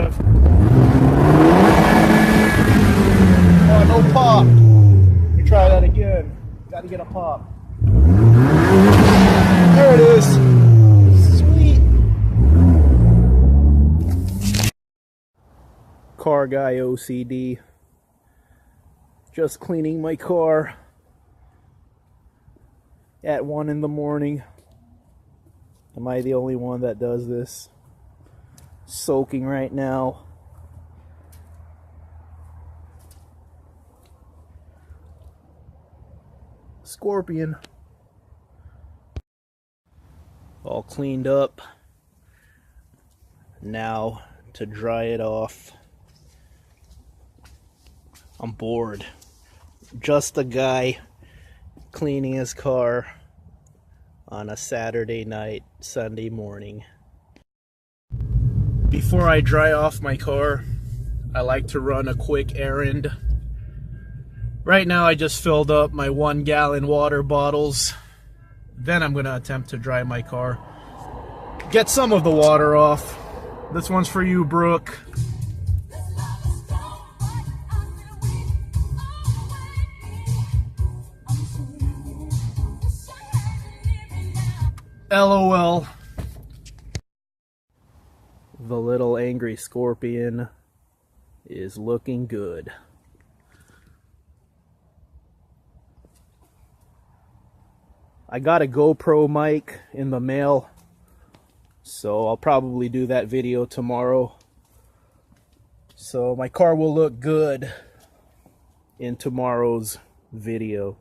rev. Oh, no pop. Let me try that again. Gotta get a pop. There it is. Sweet. Car guy OCD. Just cleaning my car at 1 in the morning. Am I the only one that does this? Soaking right now. Scorpion. All cleaned up. Now to dry it off. I'm bored. Just a guy cleaning his car on a Saturday night, Sunday morning. Before I dry off my car, I like to run a quick errand. Right now I just filled up my 1-gallon water bottles. Then I'm going to attempt to dry my car. Get some of the water off. This one's for you, Brooke. LOL. The little angry scorpion is looking good. I got a GoPro mic in the mail, so I'll probably do that video tomorrow. So my car will look good in tomorrow's video.